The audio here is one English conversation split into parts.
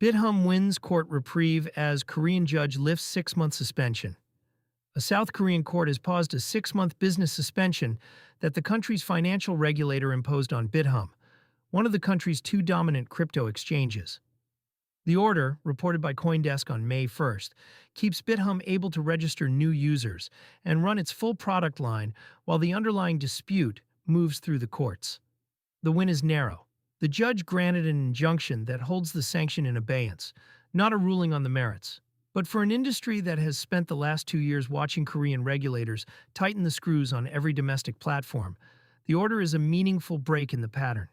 Bithumb wins court reprieve as Korean judge lifts 6-month suspension. A South Korean court has paused a 6-month business suspension that the country's financial regulator imposed on Bithumb, one of the country's two dominant crypto exchanges. The order, reported by CoinDesk on May 1st, keeps Bithumb able to register new users and run its full product line while the underlying dispute moves through the courts. The win is narrow. The judge granted an injunction that holds the sanction in abeyance, not a ruling on the merits. But for an industry that has spent the last 2 years watching Korean regulators tighten the screws on every domestic platform, the order is a meaningful break in the pattern.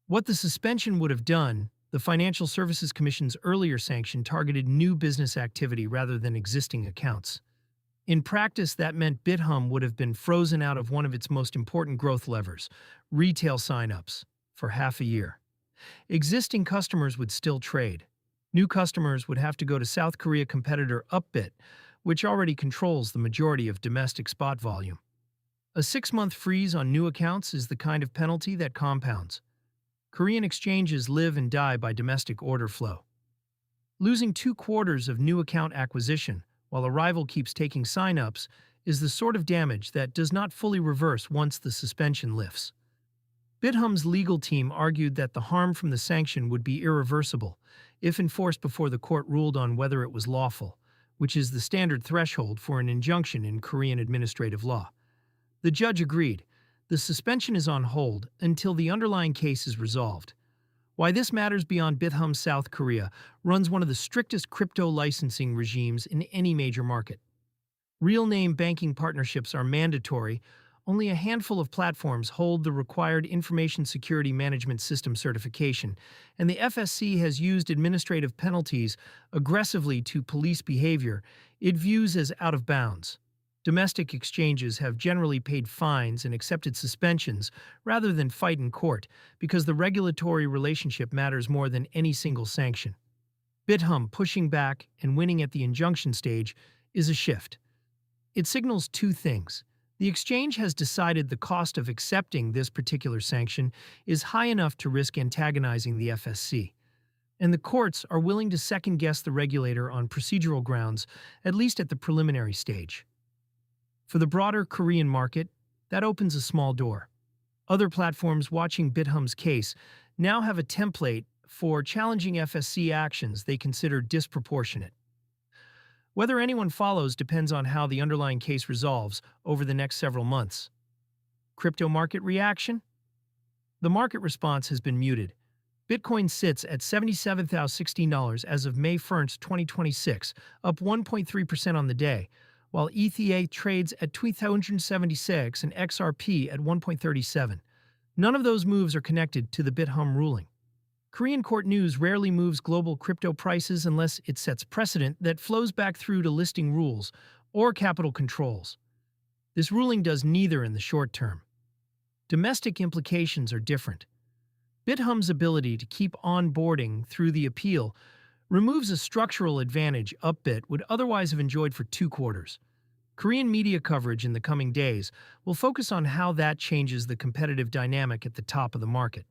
What the suspension would have done, the Financial Services Commission's earlier sanction targeted new business activity rather than existing accounts. In practice, that meant Bithumb would have been frozen out of one of its most important growth levers, retail signups, for half a year. Existing customers would still trade. New customers would have to go to South Korea competitor Upbit, which already controls the majority of domestic spot volume. A 6-month freeze on new accounts is the kind of penalty that compounds. Korean exchanges live and die by domestic order flow. Losing 2/4 of new account acquisition while a rival keeps taking sign-ups is the sort of damage that does not fully reverse once the suspension lifts. Bithumb's legal team argued that the harm from the sanction would be irreversible if enforced before the court ruled on whether it was lawful, which is the standard threshold for an injunction in Korean administrative law. The judge agreed. The suspension is on hold until the underlying case is resolved. Why this matters beyond Bithumb, South Korea runs one of the strictest crypto licensing regimes in any major market. Real-name banking partnerships are mandatory. Only a handful of platforms hold the required Information Security Management System certification, and the FSC has used administrative penalties aggressively to police behavior it views as out of bounds. Domestic exchanges have generally paid fines and accepted suspensions rather than fight in court because the regulatory relationship matters more than any single sanction. Bithumb pushing back and winning at the injunction stage is a shift. It signals two things. The exchange has decided the cost of accepting this particular sanction is high enough to risk antagonizing the FSC, and the courts are willing to second-guess the regulator on procedural grounds, at least at the preliminary stage. For the broader Korean market, that opens a small door. Other platforms watching Bithumb's case now have a template for challenging FSC actions they consider disproportionate. Whether anyone follows depends on how the underlying case resolves over the next several months. Crypto market reaction? The market response has been muted. Bitcoin sits at $77,016 as of May 1st, 2026, up 1.3% on the day, while ETH trades at $2,276 and XRP at 1.37. None of those moves are connected to the Bithumb ruling. Korean court news rarely moves global crypto prices unless it sets precedent that flows back through to listing rules or capital controls. This ruling does neither in the short term. Domestic implications are different. Bithumb's ability to keep onboarding through the appeal removes a structural advantage Upbit would otherwise have enjoyed for 2 quarters. Korean media coverage in the coming days will focus on how that changes the competitive dynamic at the top of the market,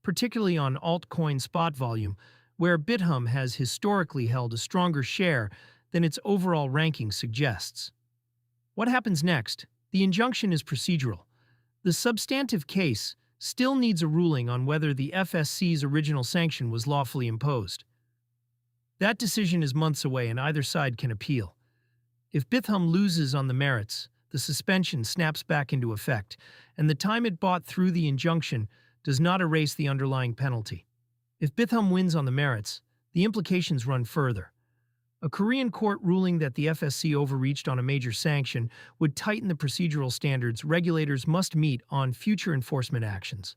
particularly on altcoin spot volume, where Bithumb has historically held a stronger share than its overall ranking suggests. What happens next? The injunction is procedural. The substantive case still needs a ruling on whether the FSC's original sanction was lawfully imposed. That decision is months away and either side can appeal. If Bithumb loses on the merits, the suspension snaps back into effect, and the time it bought through the injunction does not erase the underlying penalty. If Bithumb wins on the merits, the implications run further. A Korean court ruling that the FSC overreached on a major sanction would tighten the procedural standards regulators must meet on future enforcement actions.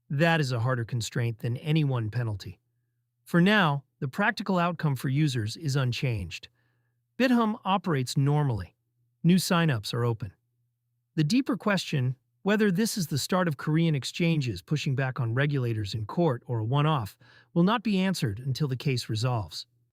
That is a harder constraint than any one penalty. For now, the practical outcome for users is unchanged. Bithumb operates normally. New signups are open. The deeper question, whether this is the start of Korean exchanges pushing back on regulators in court or a one-off, will not be answered until the case resolves.